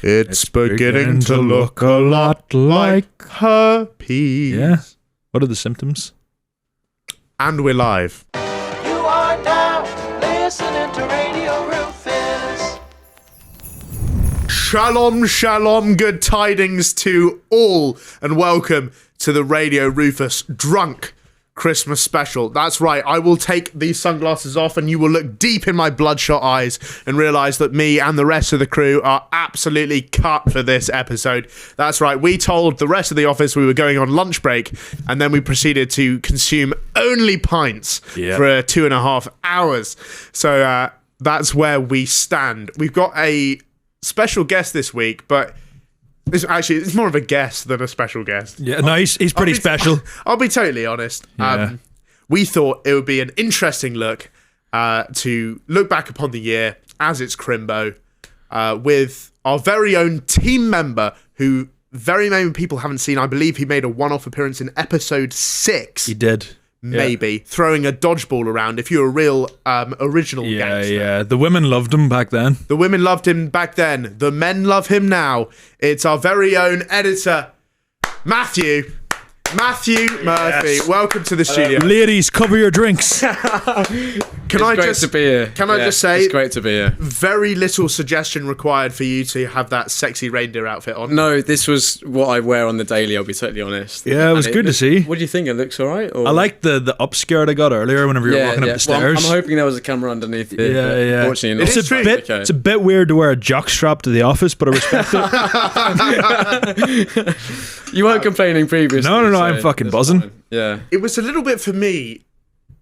It's beginning to look a lot like herpes. Yeah. What are the symptoms? And we're live. You are now listening to Radio Rufus. Shalom, shalom, good tidings to all, and welcome to the Radio Rufus Drunk Christmas special. That's right, I will take these sunglasses off and you will look deep in my bloodshot eyes and realise that me and the rest of the crew are absolutely cut for this episode. That's right, we told the rest of the office we were going on lunch break and then we proceeded to consume only pints for 2.5 hours. So that's where we stand. We've got a special guest this week, but it's more of a guest than a special guest. Yeah, no, he's pretty special. I'll be totally honest. Yeah. We thought it would be an interesting look to look back upon the year as it's Crimbo with our very own team member who very many people haven't seen. I believe he made a one-off appearance in episode 6. He did. Maybe throwing a dodgeball around if you're a real original gangster. Yeah. The women loved him back then. The women loved him back then. The men love him now. It's our very own editor, Matthew Murphy. Yes. Welcome to the studio. Ladies, cover your drinks. Can I just say, it's great to be here. Very little suggestion required for you to have that sexy reindeer outfit on. No, this was what I wear on the daily, I'll be totally honest. Yeah, it was good to see. What do you think? It looks alright? I liked the upskirt I got earlier whenever you were walking up the stairs. Well, I'm hoping there was a camera underneath it. Yeah. Fortunately not. It's a bit weird to wear a jockstrap to the office, but I respect it. You weren't complaining previously. No, I'm fucking buzzing. Fine. Yeah. It was a little bit for me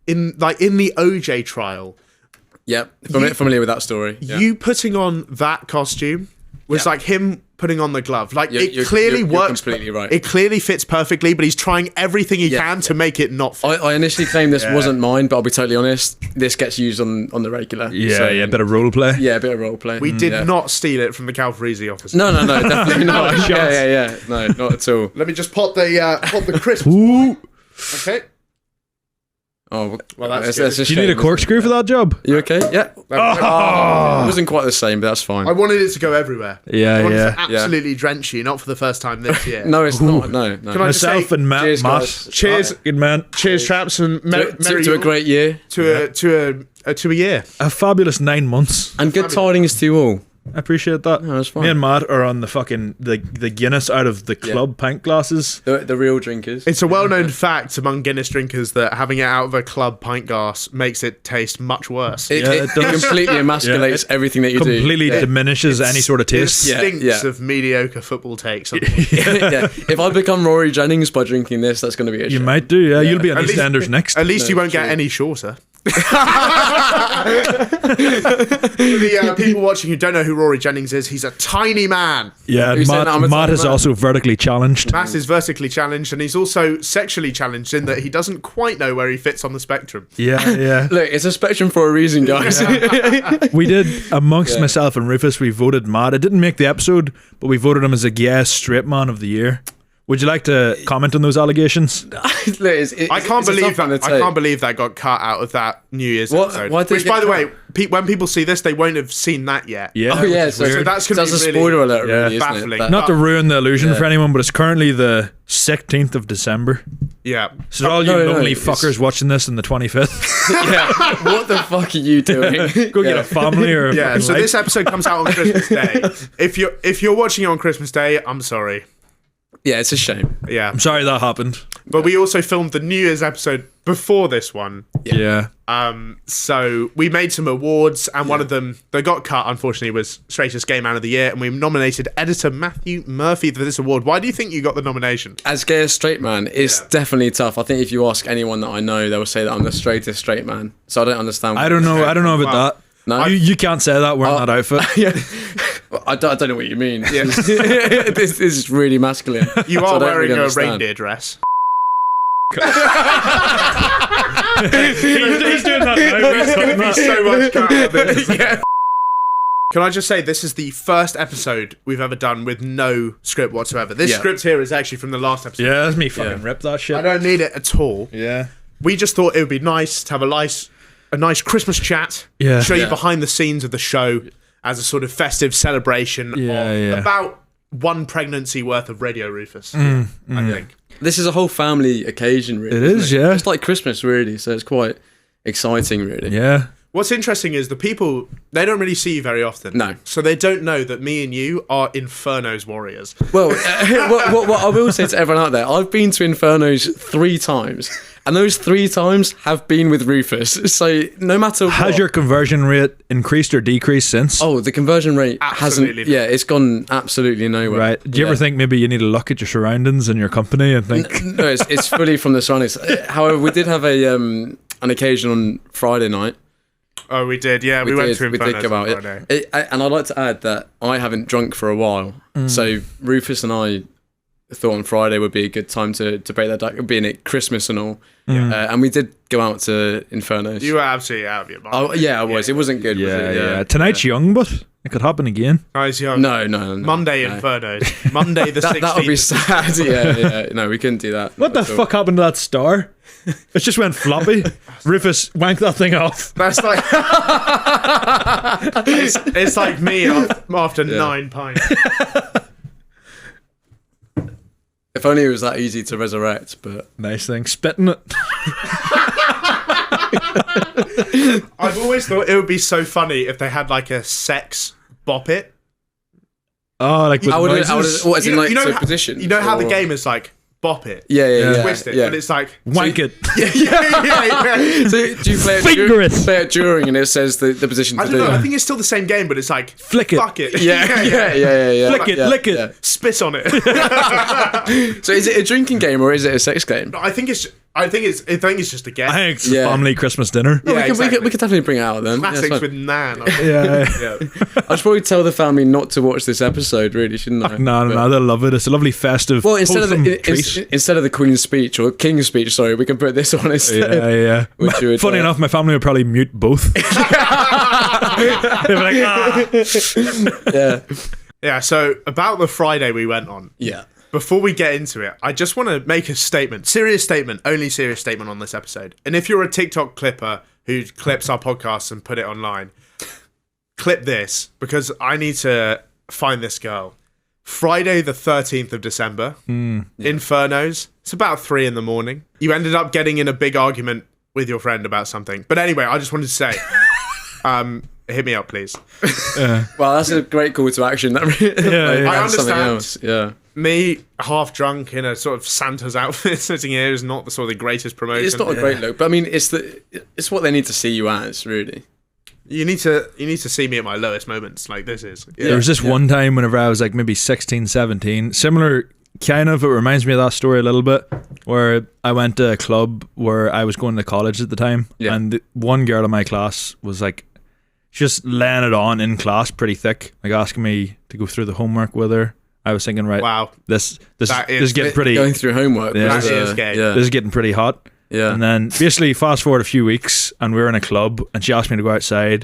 in the OJ trial. Yep. Familiar with that story. Yeah. You putting on that costume was like him putting on the glove. Like it clearly you're works. Completely right. It clearly fits perfectly, but he's trying everything he can to make it not fit. I initially claimed this wasn't mine, but I'll be totally honest, this gets used on the regular. Yeah, a bit of role play. Yeah, a bit of role play. We did not steal it from the Calvarisi office. No, definitely not. Yeah. No, not at all. Let me just pop the crisps. Ooh. Okay. Oh, well, that's Do you need a corkscrew for that job? You okay? Yeah. Oh. It wasn't quite the same, but that's fine. I wanted it to go everywhere. Yeah, I wanted to absolutely drench you, not for the first time this year. No, it's not. No. Can I just Myself say, and Matt. cheers, guys. Cheers, good man. Cheers, traps, and to a great year. to a year. A fabulous 9 months. And good tidings to you all. I appreciate that. No, that's fine. Me and Matt are on the fucking the Guinness out of the club pint glasses. The real drinkers. It's a well-known fact among Guinness drinkers that having it out of a club pint glass makes it taste much worse. It completely emasculates everything that you do. Completely diminishes any sort of taste. It stinks of mediocre football takes. If I become Rory Jennings by drinking this, that's going to be a shame. You might do, yeah. You'll be on EastEnders next. At least you won't get any shorter. The people watching who don't know who Rory Jennings is, he's a tiny man. Yeah, Matt is also vertically challenged. Matt is vertically challenged, and he's also sexually challenged in that he doesn't quite know where he fits on the spectrum. Yeah. Look, it's a spectrum for a reason, guys. We did, amongst myself and Rufus, we voted Matt. It didn't make the episode, but we voted him as a straight man of the year. Would you like to comment on those allegations? I can't believe that got cut out of that New Year's episode. Which, by the way, when people see this, they won't have seen that yet. Yeah. Oh yeah, so that's going to be a spoiler alert, really, baffling. Isn't it? Not to ruin the illusion for anyone, but it's currently the 16th of December. Yeah. So all you lonely fuckers watching this on the 25th. Yeah. What the fuck are you doing? Go get a family or a so this episode comes out on Christmas Day. If you're watching it on Christmas Day, I'm sorry. Yeah, it's a shame. Yeah. I'm sorry that happened. But we also filmed the New Year's episode before this one. Yeah. So we made some awards, and one of them that got cut, unfortunately, was Straightest Gay Man of the Year, and we nominated editor Matthew Murphy for this award. Why do you think you got the nomination? As gay as straight man, it's definitely tough. I think if you ask anyone that I know, they will say that I'm the straightest straight man. So I don't understand. I don't know about that. No, you can't say that wearing that outfit. Yeah. I don't know what you mean. Yeah. this is really masculine. You are wearing a reindeer dress. He's doing that now. So much cut out of this. Yeah. Can I just say, this is the first episode we've ever done with no script whatsoever. This script here is actually from the last episode. Yeah, that's me fucking rip that shit. I don't need it at all. Yeah. We just thought it would be nice to have a nice Christmas chat. Yeah. Show you behind the scenes of the show. as a sort of festive celebration of about one pregnancy worth of Radio Rufus, I think. This is a whole family occasion, really. It is, yeah. It's like Christmas, really, so it's quite exciting, really. Yeah. What's interesting is the people, they don't really see you very often. No. So they don't know that me and you are Inferno's warriors. Well, what I will say to everyone out there, I've been to Inferno's 3 times, and those 3 times have been with Rufus. So no matter what... Has your conversion rate increased or decreased since? Oh, the conversion rate Absolutely hasn't... Yeah, it's gone absolutely nowhere. Right. Do you ever think maybe you need to look at your surroundings and your company and think... No, it's fully from the surroundings. However, we did have an occasion on Friday night. Oh, we did, yeah. We went to Inferno's we did go out. on Friday. And I'd like to add that I haven't drunk for a while. So Rufus and I thought on Friday would be a good time to break that down, being it Christmas and all. And we did go out to Inferno's. You were absolutely out of your mind. Oh, yeah, I was. It wasn't good, was it? Yeah. Tonight's young, but it could happen again. Guys, young. No. Monday Inferno's. Monday the 16th. That would be sad. Yeah. No, we couldn't do that. What the fuck happened to that star? It just went floppy. Rufus, wank that thing off. That's like... it's like me after 9 pints. If only it was that easy to resurrect, but... Nice thing. Spitting it. I've always thought it would be so funny if they had like a sex bop it. Oh, like with noises? What, as in like how, position? You know how the game is like bop it? Yeah. Twist it, yeah. but it's like... Wank it. yeah. So do you play Finger it. play it during and it says the position to I do? don't know, I think it's still the same game, but it's like... Flick it. Fuck it. Yeah. Flick it, lick it. Yeah. Spit on it. So is it a drinking game or is it a sex game? I think it's just a game. I think it's a Yeah. family Christmas dinner. No, Yeah, we could definitely bring it out then. Yeah, it's Classics fine. with Nan. Yeah. I should probably tell the family not to watch this episode, really, shouldn't I? No, they'll love it. It's a lovely festive. Well, instead of wholesome treat. instead of the Queen's speech or King's speech, sorry, we can put this on instead. Yeah. Which you would, Funny enough, my family would probably mute both. They'd be like, Yeah. Yeah, so about the Friday we went on. Yeah. Before we get into it, I just want to make a statement. Serious statement. Only serious statement on this episode. And if you're a TikTok clipper who clips our podcasts and put it online, clip this, because I need to find this girl. Friday the 13th of December. Inferno's. It's about 3 a.m. You ended up getting in a big argument with your friend about something. But anyway, I just wanted to say... hit me up, please. Well, that's a great call to action. That yeah. I something understand. else. Yeah. Me, half drunk in a sort of Santa's outfit, sitting here is not the sort of the greatest promotion. It's not a great look, but I mean, it's what they need to see you as, really. You need to see me at my lowest moments, like this is. Yeah. There was this one time whenever I was like maybe 16, 17, similar kind of, it reminds me of that story a little bit, where I went to a club where I was going to college at the time, and one girl in my class was like, just laying it on in class pretty thick, like asking me to go through the homework with her. I was thinking, right, Wow. this That is getting pretty, Going through homework. Yeah. was, That is gay. Yeah. this is getting pretty hot. Yeah. And then basically fast forward a few weeks and we were in a club and she asked me to go outside.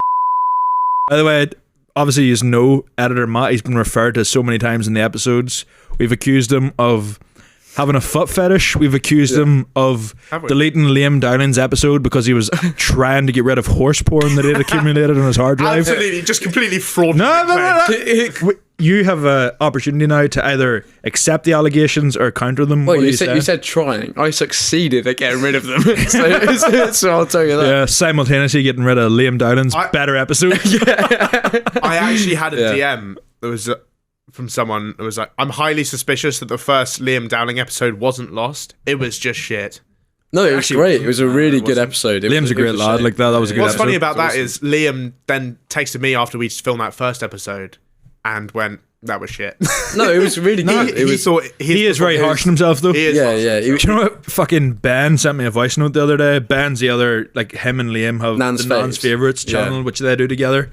By the way, obviously you know editor Matt, he's been referred to so many times in the episodes. We've accused him of having a foot fetish. We've accused him of Have we? deleting Liam Downing's episode because he was trying to get rid of horse porn that he had accumulated on his hard drive. Absolutely, just completely fraudulent. No. You have an opportunity now to either accept the allegations or counter them. Well, What do you say? said trying. I succeeded at getting rid of them. so I'll tell you that. Yeah, simultaneously getting rid of Liam Downing's better episode. I actually had a Yeah. DM that was from someone that was like, I'm highly suspicious that the first Liam Dowling episode wasn't lost. It was just shit. No, it was Actually, great. It was a really good episode. Liam's a great lad. Like that was a good What's episode. funny about that is Liam then texted me after we filmed that first episode and went, that was shit. No, it was really good. He thought He is very harsh on himself though. He is Yeah, harsh. yeah. Do you know what? Fucking Ben sent me a voice note the other day. Ben's the other, like him and Liam have Nan's the Nan's Faves. Favourites channel, Yeah. which they do together.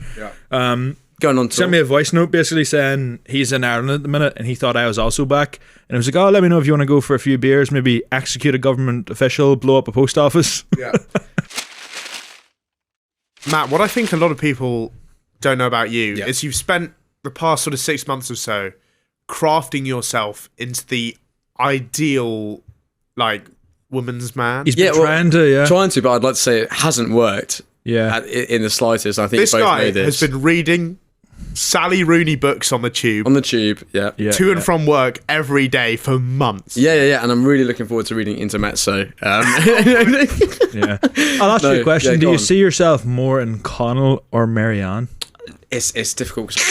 Going on tour. Sent me a voice note basically saying he's in Ireland at the minute and he thought I was also back. And it was like, oh, let me know if you want to go for a few beers, maybe execute a government official, blow up a post office. Yeah. Matt, what I think a lot of people don't know about you is you've spent the past sort of 6 months or so crafting yourself into the ideal, like, woman's man. He's been trying to, Trying to, but I'd like to say it hasn't worked Yeah. in the slightest. I think This both guy know this. has been reading Sally Rooney books on the tube. On the tube, yeah. To and from work every day for months. Yeah. And I'm really looking forward to reading Intermezzo. Yeah. I'll ask you a question. Do you see yourself more in Connell or Marianne? It's difficult. As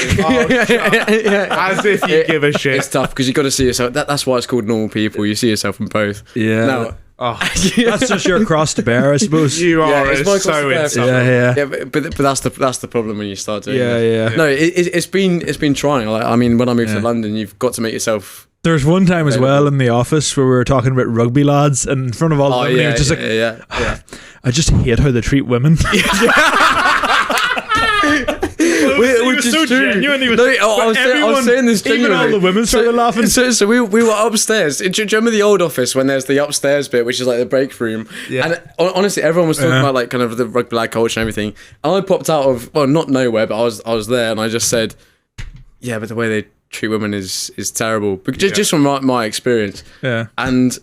if you give a shit. It's tough because you got to see yourself. That's why it's called Normal People. You see yourself in both. Yeah. No, That's just your cross to bear, I suppose. You are it's my so cross to insufferable. Yeah. but that's the problem when you start doing Yeah, that. yeah. No, it's been trying. Like, I mean, when I moved to London, you've got to make yourself. There was one time as well in the office where we were talking about rugby lads, and in front of all the women, he was just yeah. I just hate how they treat women. Which is so true. genuine. He was, No, I was saying this genuinely. Even all the women started laughing. So we were upstairs. Do you remember the old office when there's the upstairs bit, which is like the break room? Yeah. And honestly, everyone was talking about like kind of the rugby lad culture and everything. And I popped out of, well, not nowhere, but I was there, and I just said, yeah, but the way they treat women is terrible. But just from my experience. Yeah. And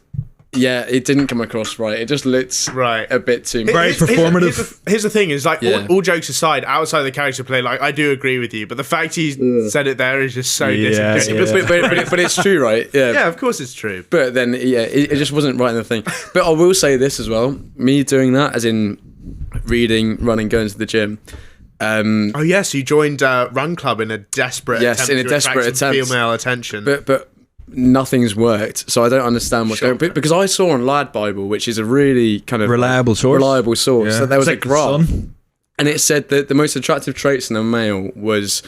yeah, it didn't come across right. It just looked a bit too much. Very performative. Here's the thing: is like all jokes aside, outside the character play, like I do agree with you, but the fact he said it there is just so disingenuous. But it's true, right? Yeah. Yeah, of course it's true. But then, it just wasn't right in the thing. But I will say this as well: me doing that, as in reading, running, going to the gym. Oh yes, you joined Run Club in a desperate attempt to attract some female attention. But nothing's worked, so I don't understand what's going on. Because I saw on Lad Bible, which is a really kind of reliable source, that there was like a graph, and it said that the most attractive traits in a male was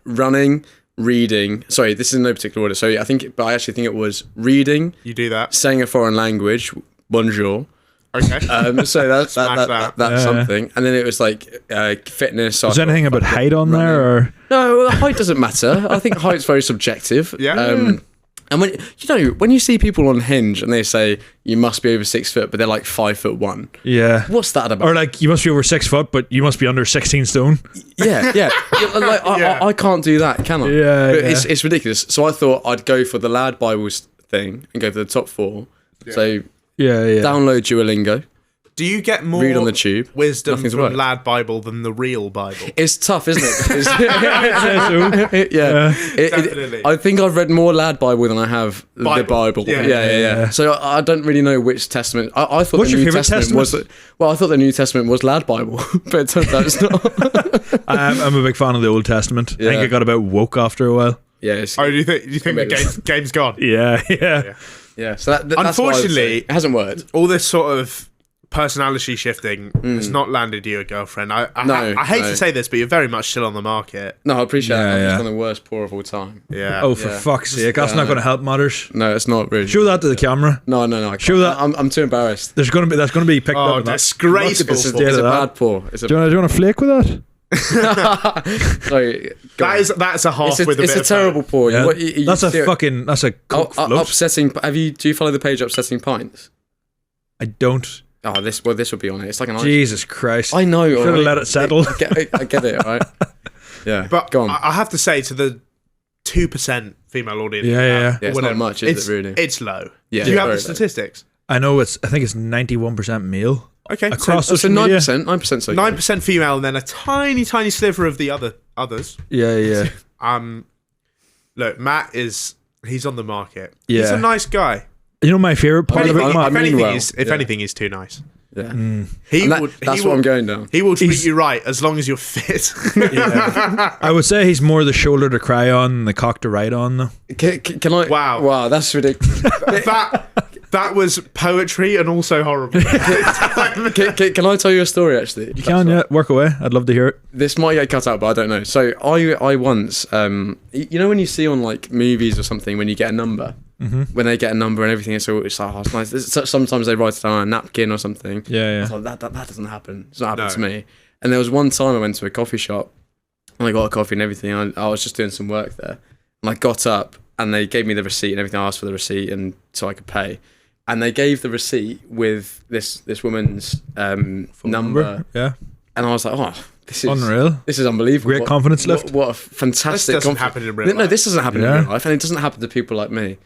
running, reading. Sorry, this is in no particular order. So I actually think it was reading. You do that. Saying a foreign language, bonjour. Okay. So that's something. And then it was like fitness. Is there anything about height on running. there? Or? No, height doesn't matter. I think height's very subjective. Yeah. And when you see people on Hinge and they say you must be over 6 foot, but they're like 5'1". Yeah. What's that about? Or like you must be over 6 foot, but you must be under 16 stone. Yeah. Like I can't do that, can I? Yeah. But it's ridiculous. So I thought I'd go for the Lad Bibles thing and go for the top 4. Yeah. So download Duolingo. Do you get more read on the tube? Wisdom Nothing's from worked. Lad Bible than the real Bible? It's tough, isn't it? Definitely. I think I've read more Lad Bible than I have the Bible. Yeah. So I don't really know which testament. I thought What's the your New favourite Testament was. I thought the New Testament was Lad Bible, but it turns out it's not. I'm a big fan of the Old Testament. I think I got about woke after a while. Yeah. Do you think the game's gone? Yeah. So that's unfortunately, it hasn't worked. All this sort of personality shifting has not landed you a girlfriend. I hate to say this, but you're very much still on the market. No, I appreciate that. I'm just on the worst pour of all time. Yeah. Oh, for fuck's sake, that's not going to help matters. No, it's not really. Show that to the camera. No. I Show that. I'm too embarrassed. That's going to be picked up. Disgraceful. It's a bad pour. Do you want to flake with that? Sorry, that's a half with a bit It's a terrible pour. Yeah. That's a coke float. Upsetting. Do you follow the page Upsetting Pints? I don't. Oh, this would be on it. It's like an Jesus Christ. I know. Should have let it settle. I get it, right? Yeah. But go on. I have to say, to the 2% female audience, it's not much, is it really? It's low. Yeah. Do you have the statistics? I know I think it's 91% male. Okay. Across so 9%. So 9% female, and then a tiny sliver of the others. Yeah. Look, Matt he's on the market. Yeah. He's a nice guy. You know my favourite part of it, Matt? If anything, he's too nice. Yeah. That's what I'm going down. He will treat you right as long as you're fit. I would say he's more the shoulder to cry on than the cock to ride on, though. Can I? Wow, that's ridiculous. That was poetry and also horrible. Can I tell you a story, actually? You can, yeah. Work away. I'd love to hear it. This might get cut out, but I don't know. So I once, you know when you see on like movies or something, when you get a number, when they get a number and everything, it's like, oh, it's nice. Sometimes they write it on a napkin or something. Yeah. I was like, that doesn't happen. It's not happened to me. And there was one time I went to a coffee shop and I got a coffee and everything. And I was just doing some work there. And I got up and they gave me the receipt and everything. I asked for the receipt and so I could pay. And they gave the receipt with this woman's number. Yeah. And I was like, oh, this is unreal. This is unbelievable. Great confidence lift. What a fantastic. This doesn't happen in real life. No, this doesn't happen in real life, and it doesn't happen to people like me.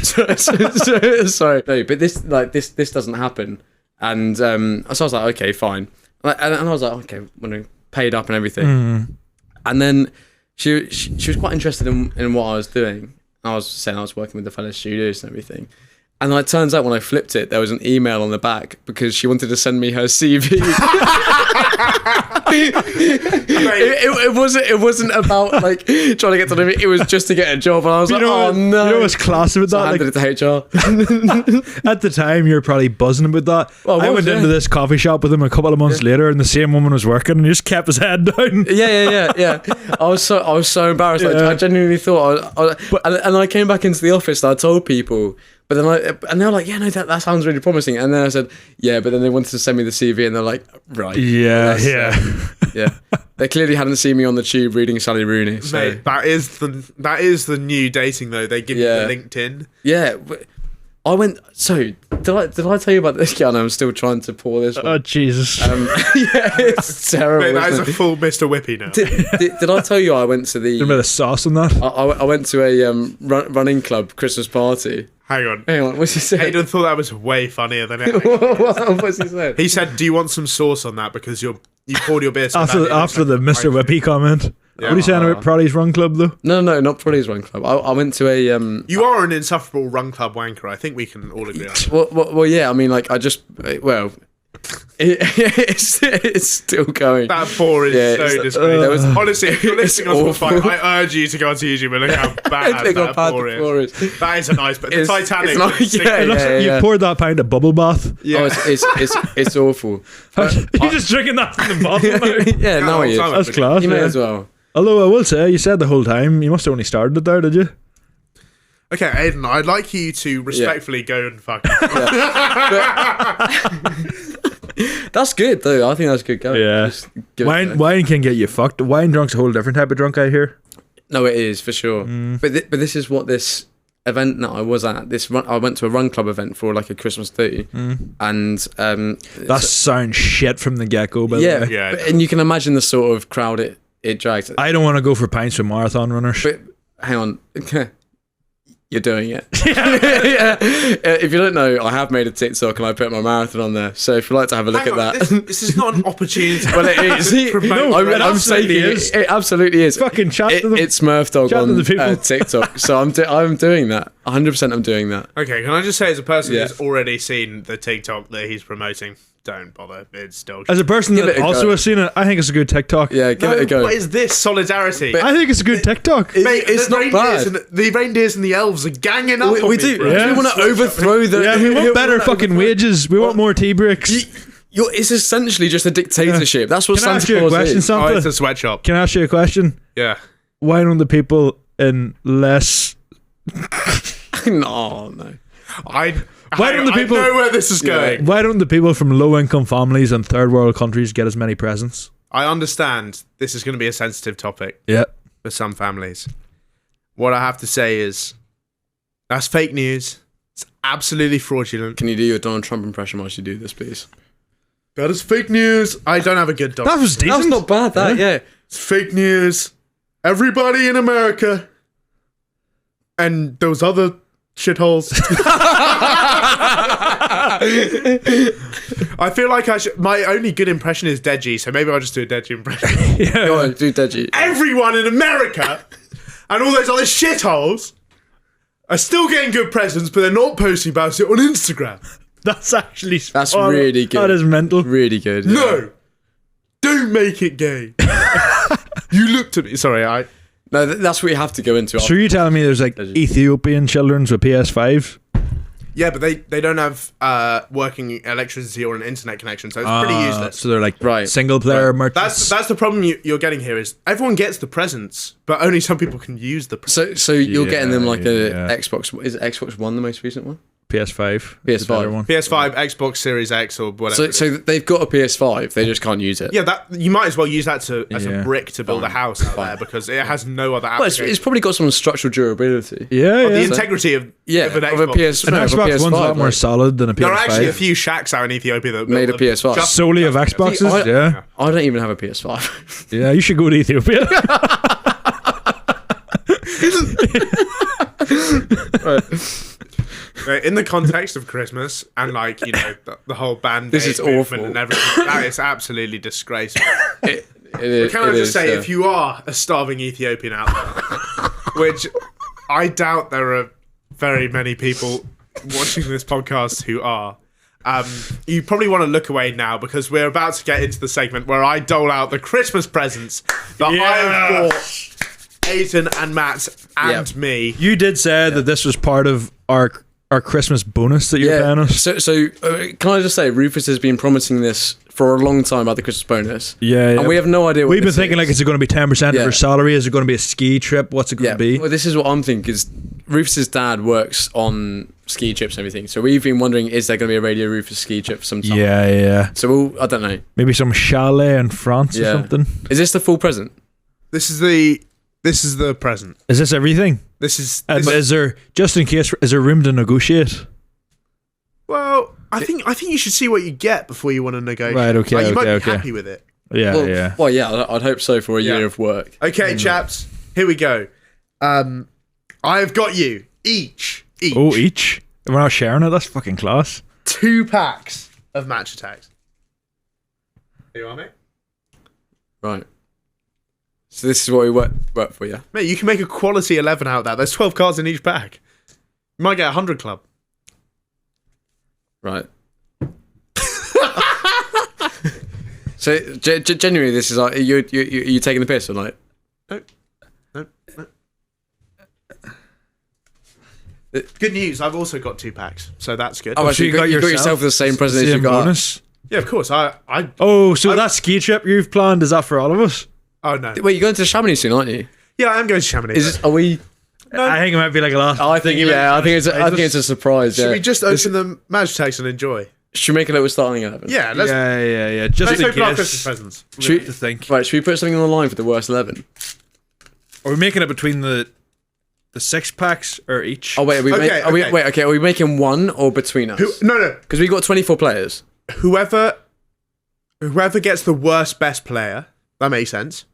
Sorry, no, but this doesn't happen. And so I was like, okay, fine. And I was like, okay, when I paid up and everything. And then she was quite interested in what I was doing. I was saying I was working with the fellow studios and everything. And it turns out when I flipped it, there was an email on the back because she wanted to send me her CV. it wasn't about like trying to get to know me. It was just to get a job. And I was like, oh no. You know what's class about So that? I handed it to HR. At the time, you were probably buzzing about that. Well, I went into this coffee shop with him a couple of months later, and the same woman was working, and he just kept his head down. Yeah. I was so embarrassed. Like, Yeah. I genuinely thought, and I came back into the office and I told people, but then and they were like, yeah, no, that sounds really promising. And then I said, yeah, but then they wanted to send me the CV, and they're like, right, Yeah. yeah. They clearly hadn't seen me on the tube reading Sally Rooney. So. Mate, that is the new dating though. They give you the LinkedIn. Yeah, I went. So did I tell you about this? Yeah, and I'm still trying to pour this one. Oh, Jesus. Yeah, it's terrible. Mate, that is isn't a it? full Mr. Whippy now. Did I tell you I went to a bit the? of sauce on that. I went to a running club Christmas party. Hang on. What's he saying? Aidan thought that was way funnier than it. What's he saying? He said, "Do you want some sauce on that because you poured your beer so badly?" After the Mr. Whippy comment. Yeah. What are you saying about Proddy's Run Club, though? No, not Proddy's Run Club. I went to a You are an insufferable run club wanker. I think we can all agree on that. Well, yeah. I mean, like, it's still going. That pour is Yeah, so it's- disgraceful. Honestly, if you're listening on It's Spotify, awful. I urge you to go onto YouTube and look how bad Look how that bad pour the pour is. is. That is a nice, but the It's- Titanic. it's not- is yeah, It looks like you poured that pint of bubble bath. yeah. Oh, it's awful. You're just drinking that from the bottle. Yeah, now he is. I'll That's class. You may Yeah. as well. Although I will say, you said the whole time, you must have only started it there, did you? Okay, Aidan, I'd like you to respectfully go and fuck. That's good though. I think that's good going. Yeah. Just give it a go. Wine can get you fucked. Wine drunk's a whole different type of drunk, I hear. No, it is for sure. But this is what this event that I was at. I went to a run club event for like a Christmas do, and That sounds shit from the get-go, by the way. Yeah. and you can imagine the sort of crowd it dragged. I don't want to go for pints with marathon runners. But hang on. You're doing it. Yeah. If you don't know, I have made a TikTok and I put my marathon on there. So if you'd like to have a look Hang at on, that. this is not an opportunity. Well, it is. Promote I'm, it I'm saying absolutely it, is. it absolutely is. Fucking chat to them. It's Murph Dog Chat to on the people. TikTok. So I'm doing that. 100% I'm doing that. Okay, can I just say, as a person Yeah. who's already seen the TikTok that he's promoting, don't bother. It's still. As a person Give that it a also go. has seen it, I think it's a good TikTok. Yeah, give it a go. What is this solidarity? I think it's a good TikTok. Mate, it's the not reindeers bad. And the reindeers and the elves are ganging up. We on me, do. bro. Yeah. We want to overthrow the. Yeah, we want better wanna fucking overthrow- wages. We want more tea breaks. It's essentially just a dictatorship. That's what Can I ask Santa you a Claus question, is. Santa? Oh, it's a sweatshop. Can I ask you a question? Yeah. Why don't the people in less... No. Why don't the people- I know where this is going. Why don't the people from low-income families and third-world countries get as many presents? I understand this is going to be a sensitive topic Yeah. for some families. What I have to say is, that's fake news. It's absolutely fraudulent. Can you do your Donald Trump impression whilst you do this, please? That is fake news. I don't have a good dog. That was decent. That's not bad. That yeah. It's fake news. Everybody in America and those other shitholes. I feel like my only good impression is Deji, so maybe I'll just do a Deji impression. Go on, do Deji. Everyone in America and all those other shitholes are still getting good presents, but they're not posting about it on Instagram. That's actually... That's really good. That is mental. Really good. Yeah. No, don't make it gay. You looked at me. Sorry, No, that's what you have to go into. So you're telling me there's like Ethiopian children with PS5s? Yeah, but they don't have working electricity or an internet connection, so it's pretty useless. So they're like Right. single-player merchants. That's the problem you're getting here is everyone gets the presents, but only some people can use the presents. So you're getting them like a yeah. Xbox. Is it Xbox One the most recent one? PS5. PS5. the better one. PS5, Xbox Series X, or whatever. So they've got a PS5. They just can't use it. yeah, that you might as well use that as a Yeah. brick to build a house out there because it has no other Well, application. it's probably got some structural durability. Yeah, the yeah. integrity of Of an a Xbox. PS. An no, of a Xbox One's a lot PS5, more like, solid than a PS5. There are actually a few shacks out in Ethiopia that Made a built them PS5. just- solely of Xboxes. See, I- yeah, I don't even have a PS5. yeah. You should go to Ethiopia. In the context of Christmas and the whole band This is movement awful. and everything, that is absolutely disgraceful. Can I just say, if you are a starving Ethiopian out there, which I doubt there are very many people watching this podcast who are, you probably want to look away now because we're about to get into the segment where I dole out the Christmas presents that I have bought Aidan and Matt and me. You did say that this was part of our Christmas bonus that you're paying us. So can I just say, Rufus has been promising this for a long time about the Christmas bonus. Yeah. And we have no idea what We've been thinking, like, is it going to be 10% of our salary? Is it going to be a ski trip? What's it going to be? Well, this is what I'm thinking, is Rufus's dad works on ski trips and everything. So we've been wondering, is there going to be a Radio Rufus ski trip sometime? Yeah. So I don't know. Maybe some chalet in France or something. Is this the full present? This is the present. Is this everything? This is. Is there, just in case, is there room to negotiate? Well, I think you should see what you get before you want to negotiate. Right, okay, Like, you might be okay. happy with it. Yeah. Well, yeah, I'd hope so for a year of work. Okay, chaps, here we go. I've got you each. Oh, each? We're not sharing it? That's fucking class. 2 packs of Match Attacks. Here you are, mate. Right. So this is what we work for, yeah? Mate, you can make a quality 11 out of that. There's 12 cards in each pack. You might get 100 club. Right. So genuinely, this is like you taking the piss or like? No. Good news. I've also got 2 packs, so that's good. Oh, so you got yourself the same present as you got. Bonus? Yeah, of course. So that ski trip you've planned, is that for all of us? Oh no. Wait, you're going to Chamonix soon, aren't you? Yeah, I am going to Chamonix. Are we? No. I think it might be like a last. I think it's a surprise. Should we just open the Match Attacks and enjoy? Should we make a little starting 11? Yeah, let's. Yeah. Just Let's in open our case. Christmas presents. Should we think? Right, should we put something on the line for the worst 11? Are we making it between the 6 packs or each? Oh wait, are we making one or between us? No. Because we got 24 players. Whoever gets the worst best player, that makes sense.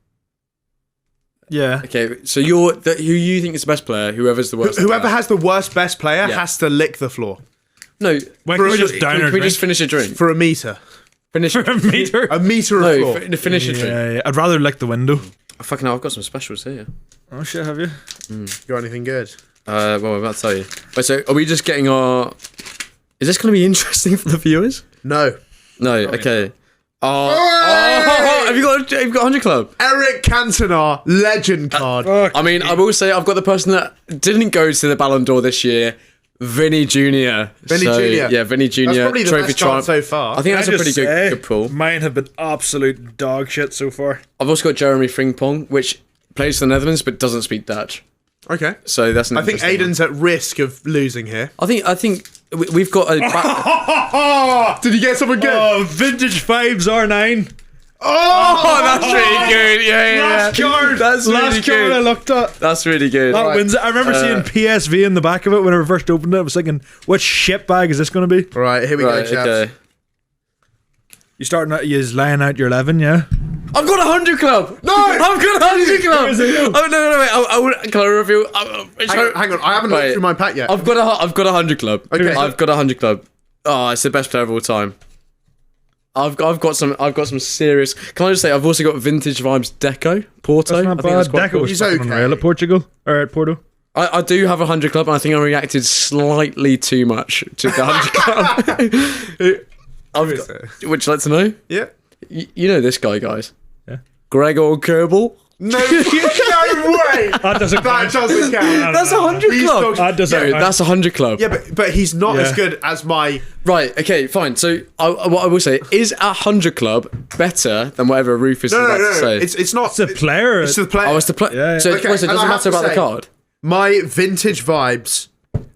Yeah. Okay, so who you think is the best player? Whoever's the worst. Whoever has the worst best player has to lick the floor No. Can we just down Can we just finish a drink? for a meter. Finish a meter? A meter of floor. Finish a drink. Yeah. I'd rather lick the window. Oh, fucking hell, I've got some specials here. Oh shit, have you? Got anything good? Well, I'm about to tell you. Wait, so are we just getting our? Is this going to be interesting for the viewers? No. No. Okay. Have you got 100 club? Eric Cantona, legend card. I mean, I will say I've got the person that didn't go to the Ballon d'Or this year, Vinny Jr. Vinny Jr. Yeah, Vinny Jr. That's probably the Trophy best card triumph. so far. I think that's a pretty good pull. Mine have been absolute dog shit so far. I've also got Jeremy Frimpong, which plays for the Netherlands but doesn't speak Dutch. Okay. So that's an I think interesting Aiden's at risk of losing here. one. I think we've got a. Did you get something good? Oh, vintage vibes R9. Oh, that's really good. Yeah. Last card. That's really Last card good. I looked at. That's really good. That wins it. I remember seeing PSV in the back of it when I first opened it. I was thinking, which shit bag is this going to be? Right, here we go, chaps. Okay. You starting out, you're laying out your 11, yeah? I've got 100 club. No! I've got 100 club. Oh no, wait. Can I reveal? Hang on, I haven't looked Wait. through my pack yet. I've got 100 club. Okay. I've got 100 club. Oh, it's the best player of all time. I've got some serious. Can I just say I've also got vintage vibes Deco Porto. That's not I think bad. that's quite Deco cool. was He's fucking okay. unreal at Portugal. Or at Porto. I do have 100 club, and I think I reacted slightly too much to the 100 club. Would you like to know? Yeah. You know this guy, guys. Yeah. Gregor Kerbal. No, no way. That doesn't That count. doesn't count. That's 100 He's club. talking- That doesn't No, count. that's 100 club. Yeah, but he's not as Yeah. good as my. Right, okay, fine. So, what I will say, is 100 club better than whatever Rufus is about to say? It's not. It's a player. It's the player. Oh, it's the play. Yeah, yeah. So, Okay, wait, so it and I doesn't have matter to about the say- card? My vintage vibes.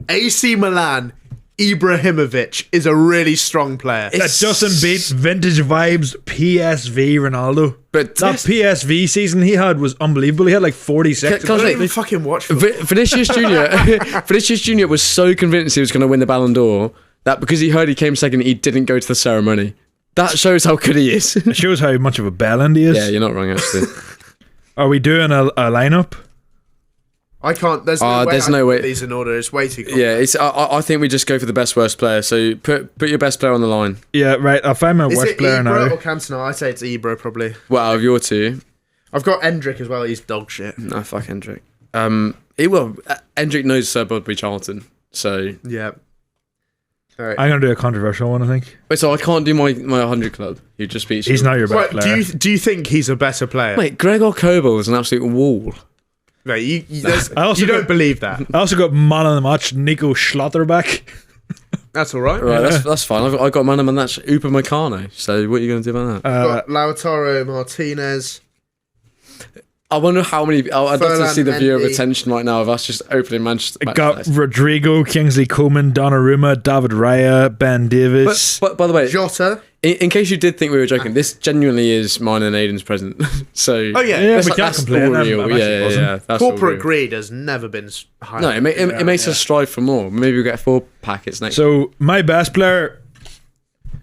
AC Milan, Ibrahimovic is a really strong player. That doesn't beat vintage vibes PSV Ronaldo. But That PSV season he had was unbelievable. He had like 46. Can I I don't say- even fucking watch football. Vinicius Junior, Vinicius Junior was so convinced he was going to win the Ballon d'Or that because he heard he came second, he didn't go to the ceremony. That shows how good he is. It shows how much of a bellend he is. Yeah, you're not wrong actually. Are we doing a lineup? I can't. There's there's no I can way. put these in order. It's way too complex. Yeah, it's. I think we just go for the best worst player. So put your best player on the line. Yeah, right. I'll find my Is worst it player Ibra now. or Cantona? I'd say it's Ibra probably. Well, out of your two, I've got Endrick as well. He's dog shit. no, fuck Hendrick. Hendrick knows Sir Bodby Charlton. So Yeah. All right. I'm gonna do a controversial one. I think wait, so I can't do my 100 club. You just beat. he's not your best What, player. do you think he's a better player? Mate, Gregor Kobel is an absolute wall. No, you I also you don't got- believe that. I also got man of the match, Nico Schlotterbeck. That's all right. Right, that's fine. I got man of man. That's Upamecano. So what are you going to do about that? Got Lautaro Martinez. I wonder how many. I'd love to Ferland see the view of Mendy. attention right now of us just opening Manchester. Got Rodrigo, Kingsley Coman, Donnarumma, David Raya, Ben Davis. But by the way, Jota. in case you did think we were joking, this genuinely is mine and Aiden's present. So Oh yeah. Yeah, that's, we can't that's complain. all I'm real. actually Yeah, buzzing. that's all Corporate real. greed has never been higher. No, it makes us strive for more. Maybe we'll get 4 packets next. So my best player,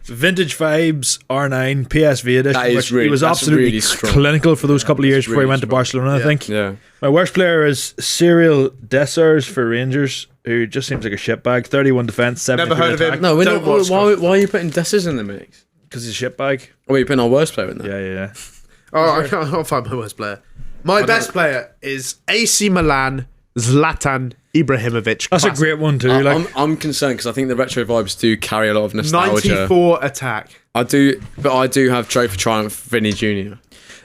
vintage vibes, R9 PSV edition. That is which really- he was that's absolutely really strong. clinical for those couple of years before he really went to strong. Barcelona. I think. yeah. My worst player is Cyril Dessers for Rangers, who just seems like a shitbag. 31 defense, 73 Never heard of attack. him. No, we're Don't not. watch Why are you putting Dessers in the mix? Because he's a shitbag. Oh, you're putting our worst player in there. Yeah. Oh, I can't find my worst player. My best player is AC Milan Zlatan Ibrahimovic. That's a Classic. great one too. I'm concerned because I think the retro vibes do carry a lot of nostalgia. 94 attack. I do have Trophy Triumph Vinny Jr.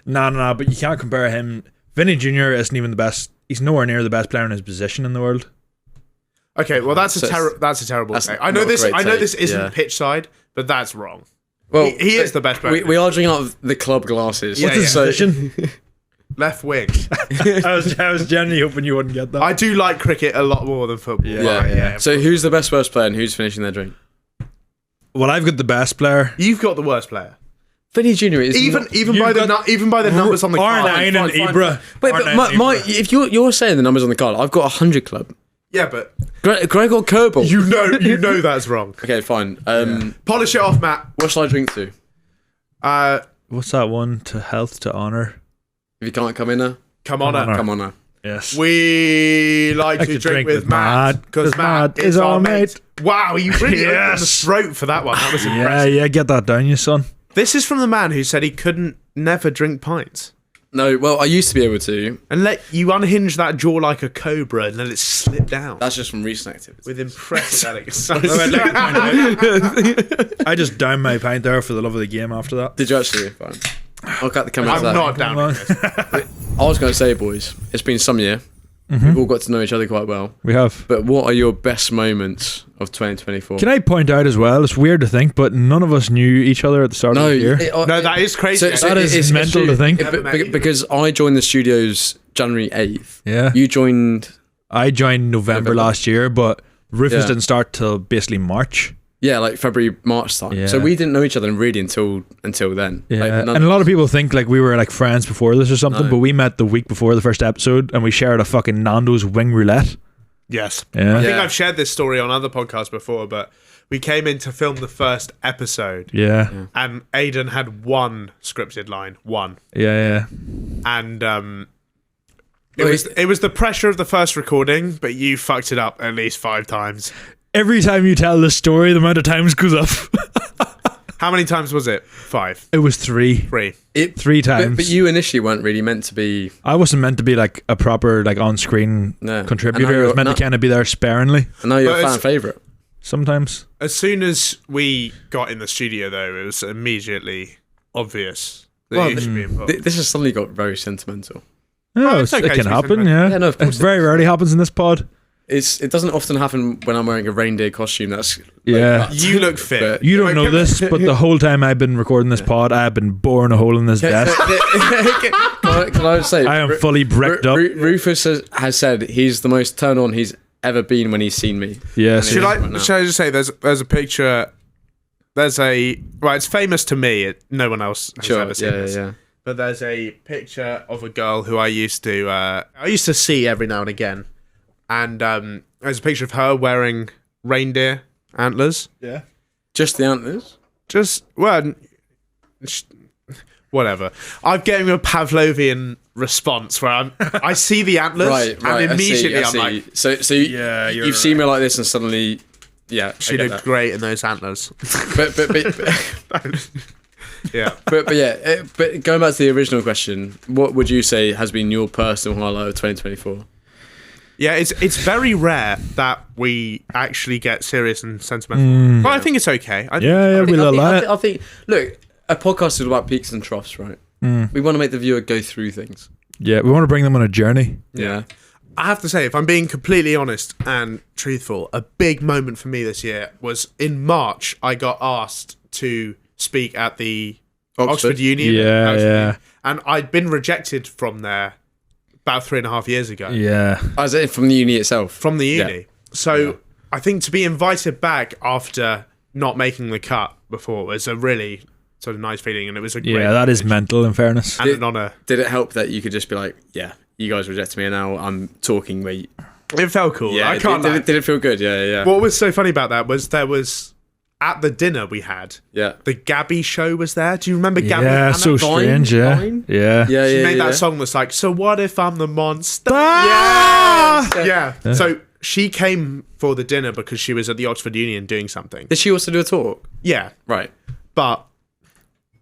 No, but you can't compare him. Vinny Jr. isn't even the best. He's nowhere near the best player in his position in the world. Okay, well that's So a terrible that's take. I know not a this. great I know take, this isn't yeah. pitch side, but that's wrong. Well, He is the best player. We are drinking out of the club glasses. What's his So- Position? Left wing. I was genuinely hoping you wouldn't get that. I do like cricket a lot more than football. Yeah. Right, So who's the best worst player and who's finishing their drink? Well, I've got the best player. You've got the worst player. Vinny Jr. is Even not- even You've by the got even by the numbers on the card. R9 and fine. Ibra. Wait, but R9 and my Ibra. if you're saying the numbers on the card, I've got 100 club. Yeah, but Gregor Kobel. you know that's wrong. Okay, fine. Polish it off, Matt. What shall I drink to? What's that one? To health, to honor. If you can't come in there, Come on, Come on, come on now. Yes. We like to drink with Matt because Matt is our mate. Wow, you really opened the Yes. throat for that one. That was Yeah, impressive. get that down, you son. This is from the man who said he couldn't never drink pints. No, well, I used to be able to. And let you unhinge that jaw like a cobra and let it slip down That's just from recent activity. with impressive elegance. I just downed my pint there for the love of the game after that. Did you actually? Fine. I'll cut the camera. I'm not down with this. I was going to say, boys, it's been some year. Mm-hmm. We've all got to know each other quite well. We have. But what are your best moments of 2024? Can I point out as well, it's weird to think, but none of us knew each other at the start of the year. No, that is crazy. That is mental to think. Because I joined the studios January 8th. Yeah. You joined, I joined November last year, but Rufus Yeah. didn't start till basically March. yeah, like February, March time. Yeah. So we didn't know each other really until then. Yeah, Like, none- and a lot of people think like we were like friends before this or something, No. but we met the week before the first episode and we shared a fucking Nando's wing roulette. Yes. Yeah. I think Yeah. I've shared this story on other podcasts before, but we came in to film the first episode Yeah, and Aiden had one scripted line. One. yeah. And it was the pressure of the first recording, but you fucked it up at least 5 times. Every time you tell this story, the amount of times goes up. How many times was it? 5. It was 3. 3. Three times. But you initially weren't really meant to be. I wasn't meant to be like a proper like on-screen No. And contributor. now I was you're- meant to now- kind of be there sparingly. I know you're But a fan it's- favourite. Sometimes. As soon as we got in the studio, though, it was immediately obvious that Well, you should be involved. This has suddenly got very sentimental. No, it's okay it to can be happen, sentimental. yeah. Yeah, no, of course It very rarely happens in this pod. It doesn't often happen when I'm wearing a reindeer costume. That's like Yeah. that. You look fit. But- You don't know this, but the whole time I've been recording this pod, I have been boring a hole in this desk. Can I say? I am fully bricked up. Rufus has said he's the most turned on he's ever been when he's seen me. Yes. Should Right now. I just say there's a picture. It's famous to me. No one else has Sure. ever seen this. Yeah. But there's a picture of a girl who I used to see every now and again, and there's a picture of her wearing reindeer antlers. Yeah. Just the antlers. Just whatever. I'm getting a Pavlovian response where I see the antlers Right, and immediately I'm like, so you've seen me like this and suddenly, yeah, she did great in those antlers. but Yeah. but yeah, but going back to the original question, what would you say has been your personal highlight of 2024? Yeah, it's very rare that we actually get serious and sentimental. But I think it's okay. I think, we love I think, look, a podcast is all about peaks and troughs, right? We want to make the viewer go through things. Yeah, we want to bring them on a journey. Yeah. I have to say, if I'm being completely honest and truthful, a big moment for me this year was in March. I got asked to speak at the Oxford Union. Yeah. And I'd been rejected from there about 3.5 years ago. Yeah. Is it from the uni itself? From the uni. Yeah. So I think to be invited back after not making the cut before was a really sort of nice feeling, and it was a great that is mental, in fairness. and an honour. Did it help that you could just be like, yeah, you guys rejected me and now I'm talking where you... It felt cool. Yeah, I can't lie. did it feel good? Yeah. What was so funny about that was there was, at the dinner we had, Yeah. the Gabby show was there. Do you remember Gabby? Yeah, Hannah? so strange, yeah. Vine? Yeah. Yeah, She made that song that's like, so what if I'm the monster? Yeah. So she came for the dinner because she was at the Oxford Union doing something. Did she also do a talk? Yeah. Right. But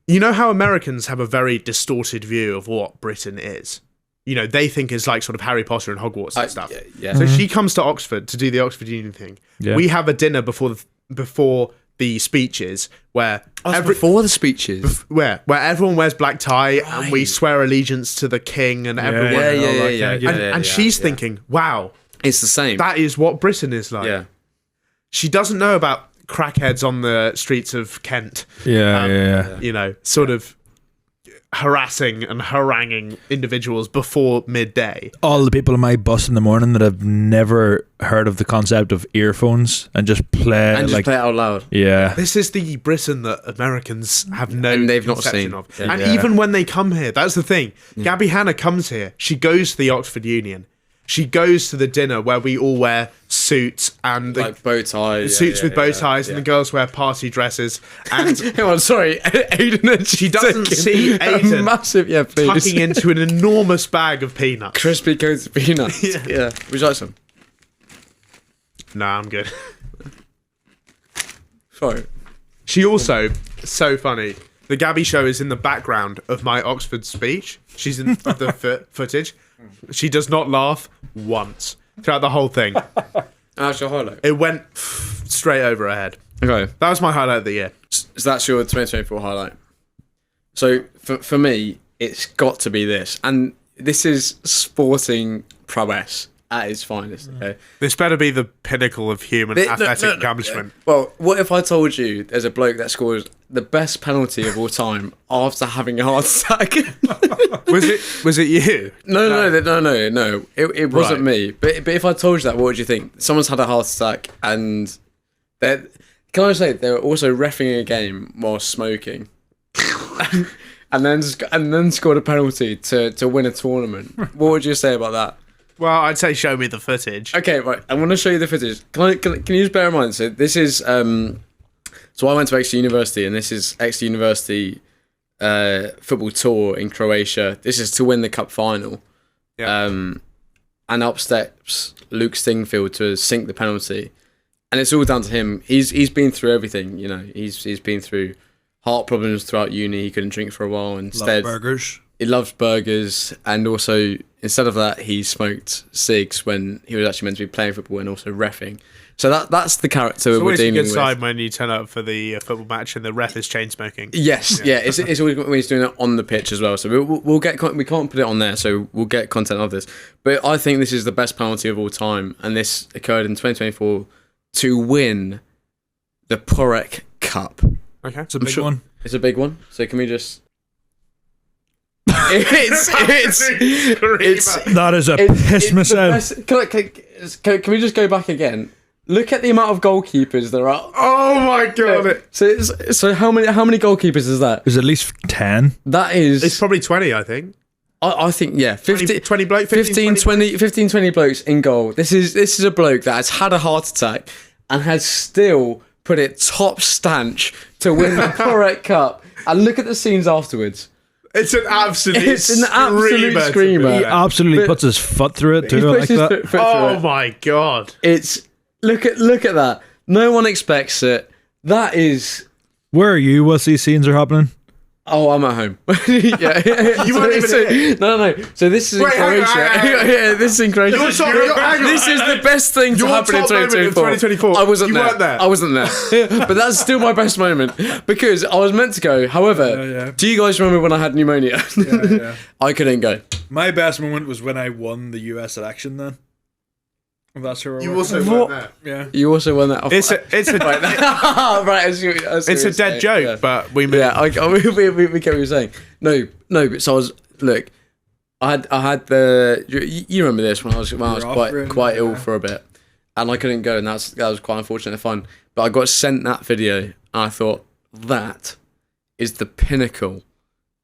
you know how Americans have a very distorted view of what Britain is? You know, they think it's like sort of Harry Potter and Hogwarts and stuff. Yeah. So she comes to Oxford to do the Oxford Union thing. Yeah. We have a dinner before the speeches where before the speeches. where everyone wears black tie and we swear allegiance to the king and everyone. And she's thinking, wow, It's the same. that is what Britain is like. Yeah. She doesn't know about crackheads on the streets of Kent. Yeah. You know, sort of harassing and haranguing individuals before midday. All the people on my bus in the morning that have never heard of the concept of earphones and just play And just play it out loud. Yeah. This is the Britain that Americans have no And they've not conception seen. of. Yeah. And even when they come here, that's the thing. Gabby Hanna comes here. She goes to the Oxford Union. She goes to the dinner where we all wear suits and the Like bow ties. suits with bow ties, and the girls wear party dresses. And Hang on, sorry. Aiden and she doesn't see Aidan massive, please. tucking into an enormous bag of peanuts. crispy coated peanuts. Yeah. Would you like some? Nah, I'm good. Sorry. She also, so funny, the Gabby show is in the background of my Oxford speech. She's in the footage. She does not laugh once throughout the whole thing. That's your highlight. It went straight over her head. Okay. That was my highlight of the year. So that's your 2024 highlight. So for me, it's got to be this. And this is sporting prowess at its finest. Okay? This better be the pinnacle of human athletic accomplishment. Well, what if I told you there's a bloke that scores the best penalty of all time after having a heart attack? Was it you? No. It wasn't me. But if I told you that, what would you think? Someone's had a heart attack and can I say they're also reffing a game while smoking, and then scored a penalty to win a tournament. What would you say about that? Well, I'd say show me the footage. Okay, right. I want to show you the footage. Can you just bear in mind? So this is so I went to Exeter University, and this is Exeter University football tour in Croatia. This is to win the cup final. Yeah. And up steps Luke Stingfield to sink the penalty, and it's all down to him. He's been through everything. You know, he's been through heart problems throughout uni. He couldn't drink for a while. Instead, burgers. he loved burgers, and also instead of that, he smoked cigs when he was actually meant to be playing football and also reffing. So that's the character It's we're always a dealing good with. sign when you turn up for the football match and the ref is chain smoking. Yes, yeah. It's always when he's doing it on the pitch as well. So we'll get we can't put it on there, so we'll get content of this. But I think this is the best penalty of all time, and this occurred in 2024 to win the Porek Cup. Okay. It's a big one. It's a big one. So can we just? It's That is a piss missile. Can we just go back again? Look at the amount of goalkeepers there are. Oh my god! So how many goalkeepers is that? There's at least 10. That is. It's probably 20, I think. I think 20 bloke, 15, 20 blokes in goal. This is a bloke that has had a heart attack and has still put it top stanch to win the Porek Cup. And look at the scenes afterwards. It's an absolute screamer. He absolutely puts his foot through it He's too, pushed like his that. foot through Oh it. my god. It's look at that. No one expects it. That is. Where are you whilst these scenes are happening? Oh, I'm at home. yeah. You weren't even here. No. So this is in hang on, Croatia. hang on. Yeah, this is in Croatia. This is the best thing to Your happen in top moment in 2024. 2024. I wasn't You there. weren't there. I wasn't there. But that's still my best moment because I was meant to go. However, do you guys remember when I had pneumonia? I couldn't go. My best moment was when I won the US election then. That's who You also weren't there. Yeah. You also won that. It's a right. I see what it's you're a dead saying. joke, Yeah. but we moved. Yeah, we get what you're saying. No, but so I was I had the you remember this when I was quite ill for a bit, and I couldn't go, and that was quite unfortunate and fun. But I got sent that video, and I thought that is the pinnacle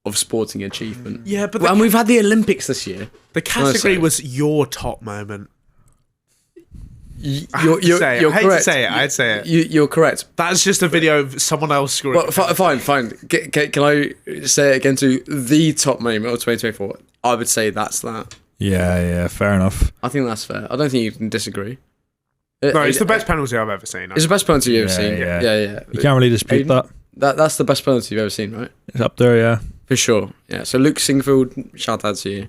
of sporting achievement. Yeah, but and we've had the Olympics this year. the category was your top moment. You're I hate to correct. say it. I'd say it. You're correct. That's just a video of someone else scoring. Well, fine. Can I say it again to the top moment of 2024? I would say that's that. Yeah, fair enough. I think that's fair. I don't think you can disagree. No, it's the best penalty I've ever seen. It's the best penalty you've ever seen. Yeah. Yeah. You can't really dispute Aiden? that. That's the best penalty you've ever seen, right? It's up there, yeah. For sure. Yeah. So Luke Singfield, shout out to you.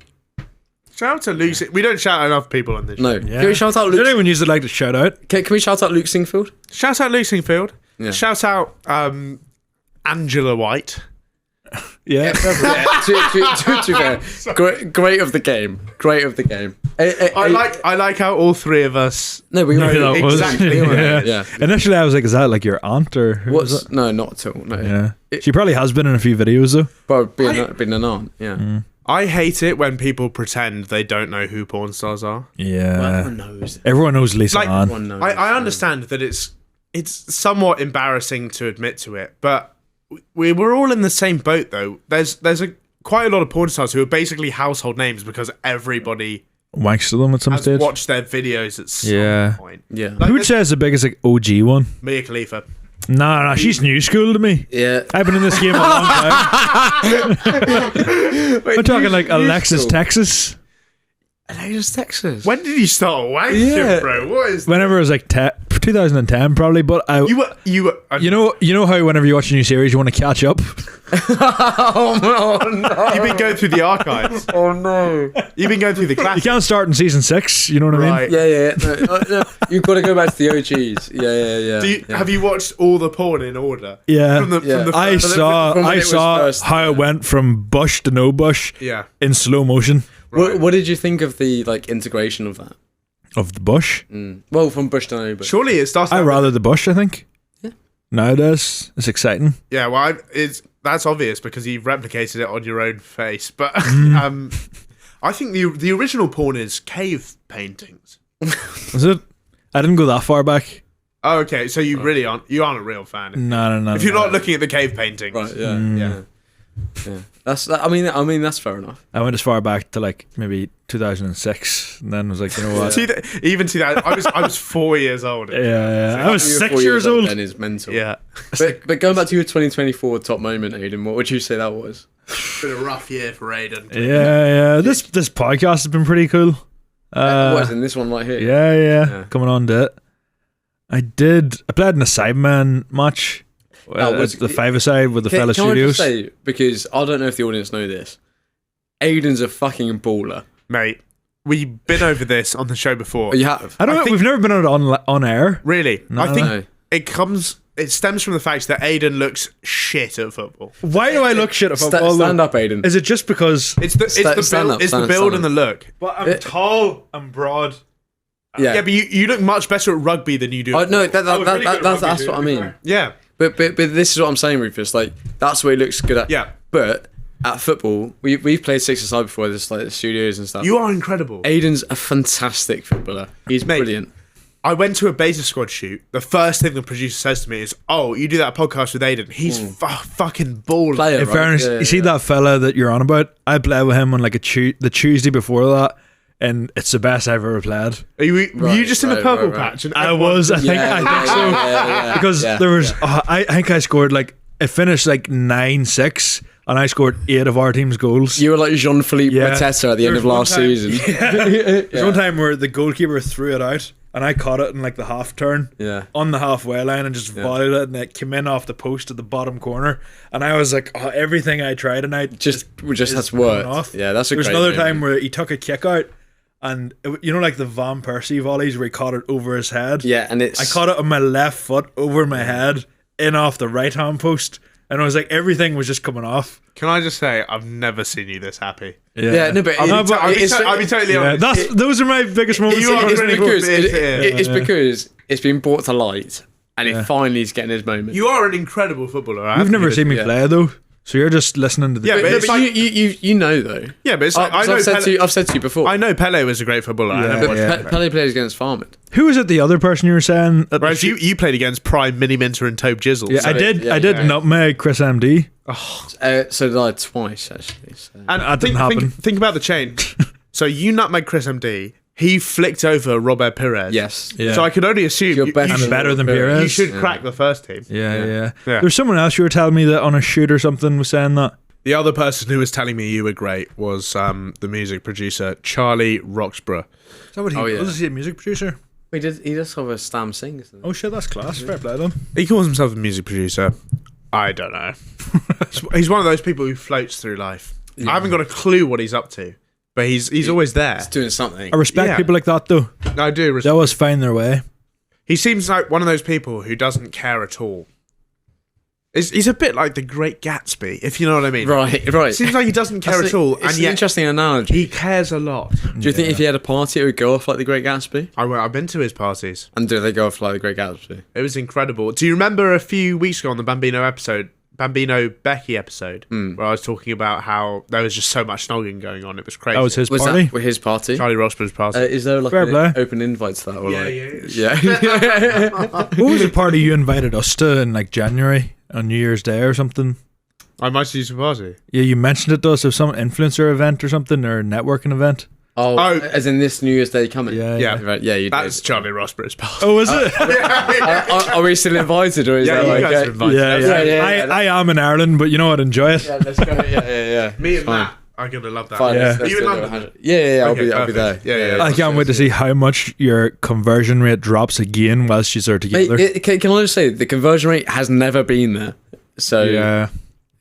Shout out to Luke. We don't shout enough people on this No. show. Yeah. Can we shout out Is there Luke? anyone you'd like to shout out? Can we shout out Luke Singfield? Shout out Luke Singfield. Yeah. Shout out Angela White. Yeah. To fair. Great of the game. I like how all three of us. No, we No, all that was- exactly. Yeah. Initially, I was like, is that like your aunt or who was What's it? no, not at all. No. Yeah. She probably has been in a few videos though. But being an aunt. Yeah. I hate it when people pretend they don't know who porn stars are. Yeah. knows. Everyone knows Lisa Like, Ann. Everyone knows. I understand that it's somewhat embarrassing to admit to it, but we're all in the same boat though. There's quite a lot of porn stars who are basically household names because everybody Wanks to them at some has stage. watched their videos at some Yeah. point. Yeah. Like, Who would say is the biggest like OG one? Mia Khalifa. Nah, she's new school to me. Yeah. I've been in this game a long time. I'm talking like Alexis, Texas. Alexis, Texas. When did you start wanking, Yeah. bro? What is Whenever it was like 2010 probably, but you were you know how whenever you watch a new series you want to catch up. Oh no. you've been going through the archives. Oh no. You've been going through the You classics. can't start in season 6. You know what I mean? Right. Yeah. No. You've got to go back to the OGs. Yeah. Have you watched all the porn in order? Yeah. From the I first- saw from when it was first, how it went from bush to no bush Yeah. in slow motion What did you think of the integration of that? of the bush. Well, from bush to no bush. Surely it starts. I out- rather the bush, I think. Yeah. Nowadays, it's exciting. Yeah, well, that's obvious because you've replicated it on your own face. But I think the original porn is cave paintings. Is it? I didn't go that far back. Oh, okay. So you really aren't a real fan. No. If you're not looking at the cave paintings, Right. Yeah. That's. I mean, that's fair enough. I went as far back to like maybe 2006, and then was like, you know what? Even to that, I was 4 years old. Yeah. I was You were 6 4 years old. Then is mental. Yeah. But going back to your 2024 top moment, Aiden, what would you say that was? It's been a rough year for Aidan. Yeah. This podcast has been pretty cool. What is in this one right here? Yeah. Coming on to it. I played in a Cyberman match. was- The 5-a-side with the Can fellow I studios. just say, because I don't know if the audience know this, Aiden's a fucking baller. Mate, we've been over this on the show before. Oh, you have? I don't know. think- We've never been on air. Really? No. I think No. it stems from the fact that Aidan looks shit at football. Why do I look shit at football? Stand up, Aiden. Is it just because It's the Stand build, up, it's the stand build up. and the look. But I'm tall, I'm broad. Yeah. Yeah, but you look much better at rugby than you do. Oh, at no, football. that's what I mean. Yeah, But this is what I'm saying, Rufus. Like, that's what he looks good at. yeah. But at football, we've played 6-a-side before. There's like the studios and stuff. You are incredible. Aiden's a fantastic footballer. He's Mate. brilliant. I went to a beta squad shoot. The first thing the producer says to me is, "Oh, you do that podcast with Aidan. He's fucking baller." Player, In right? fairness, Yeah, you see that fella that you're on about? I played with him on like the Tuesday before that, and it's the best I've ever played. Were you just in the right, purple right. patch? And I everyone- was, I think so. Yeah. Because Yeah. there was, I think I scored like, it finished like 9-6 and I scored 8 of our team's goals. You were like Jean-Philippe Yeah. Mateta at the end of last season. There's one time where the goalkeeper threw it out, and I caught it in like the half turn Yeah. on the halfway line and just volleyed it, and it came in off the post at the bottom corner. And I was like, oh, everything I tried tonight Just is has coming worked. off. Yeah, that's a There's great another moment. time where he took a kick out, and you know, like the Van Persie volleys where he caught it over his head. Yeah, and it's I caught it on my left foot over my head, in off the right hand post, and I was like, everything was just coming off. Can I just say, I've never seen you this happy. Yeah, no, but I'll be totally Yeah, honest. those are my biggest moments. You are of it's really Christmas. because good. it's because it's been brought to light, and it finally is getting his moment. You are an incredible footballer. I You've have never to seen me admit. play though, so you're just listening to the. Yeah, but No, it's but like, you know though. yeah, but it's like, I know I've said to you before. I know Pele was a great footballer. I Yeah, never but watched yeah. Pele plays against Farmond. Who was it? The other person you were saying? At Whereas you played against Prime, Mini Minter, and Tobe Jizzle. yeah, so- I did nutmeg Chris MD. So did I twice actually. So. And That didn't happen. think about the chain. So you nutmeg Chris MD. He flicked over Robert Pires. Yes. Yeah. So I could only assume You're you, better you I'm should, better than Pires. Pires. you should crack the first team. Yeah. Yeah. There's someone else you were telling me that on a shoot or something was saying that. The other person who was telling me you were great was the music producer Charlie Roxburgh. Is that what he Oh, yeah. was? Is he a music producer? He does have a Stam sings. doesn't he? Oh shit, that's class. Fair play to him. He calls himself a music producer. I don't know. He's one of those people who floats through life. I haven't got a clue what he's up to, but he's always there. He's doing something. I respect Yeah. people like that though. I do. They Respect. always find their way. He seems like one of those people who doesn't care at all. He's a bit like the Great Gatsby, if you know what I mean. Right. Seems like he doesn't care That's at all, It's and an yet interesting analogy. he cares a lot. Do you think if he had a party, it would go off like the Great Gatsby? I've been to his parties. And do they go off like the Great Gatsby? It was incredible. Do you remember a few weeks ago on the Bambino Becky episode, where I was talking about how there was just so much snogging going on? It was crazy. That was his Was party. that his party? Charlie Roxburgh's party. Is there like Fair an play. open invite to that? Or Yeah, yeah. What was the party you invited us to in like January on New Year's Day or something? I might use a party. Yeah, you mentioned it to us of some influencer event or something or networking event. Oh, Oh. as in this New Year's Day coming? Yeah, Yeah. Right, yeah, you That's did. Charlie Roxburgh's party. Oh, was it? Are we still invited or is Yeah, that you like... guys are invited. yeah. I am in Ireland, but you know what? Enjoy it. Yeah, let's go. Yeah. Me and Fine. Matt are gonna love that. Fine, Yeah. let's You in do London? 100. Yeah, Okay, I'll be there. perfect. Yeah. I can't wait to see how much your conversion rate drops again whilst you are together. Mate, can I just say, the conversion rate has never been there. So Yeah.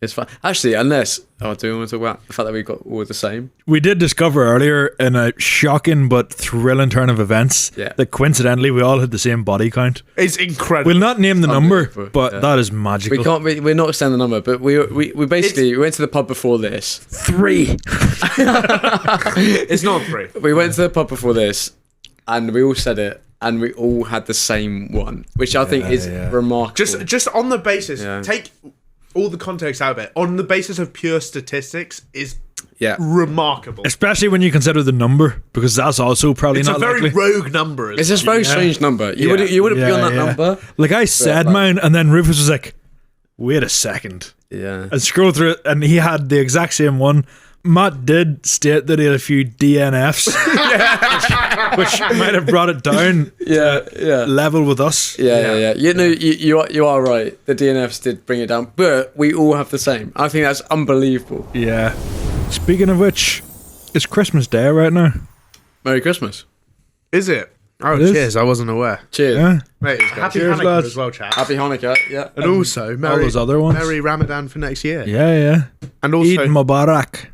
it's fine. Actually, unless... Oh, do we want to talk about the fact that we got all the same? We did discover earlier in a shocking but thrilling turn of events Yeah. that coincidentally we all had the same body count. It's incredible. We'll not name the number, Unbelievable, but yeah. that is magical. We're not saying the number, but we basically we went to the pub before this. 3. It's not free. We went to the pub before this, and we all said it, and we all had the same one, which I think is yeah. remarkable. Just on the basis, Yeah. take all the context out of it. On the basis of pure statistics, is yeah. remarkable. Especially when you consider the number, because that's also probably It's a not very likely. rogue number. It's just a very strange number. You Yeah. would have Yeah, been on that yeah. number. Like I said like- mine, and then Rufus was like, wait a second. Yeah. And scroll through it, and he had the exact same one. Matt did state that he had a few DNFs, which might have brought it down Yeah. level with us. Yeah. You know, you are right. The DNFs did bring it down, but we all have the same. I think that's unbelievable. Yeah. Speaking of which, it's Christmas Day right now. Merry Christmas. Is it? Oh, It is. cheers! I wasn't aware. Cheers. Yeah. Mate, happy Cheers, Hanukkah lads. as well, chat. Happy Hanukkah. Yeah. And also, merry, those other ones. merry Ramadan for next year. Yeah. And also, Eid Mubarak.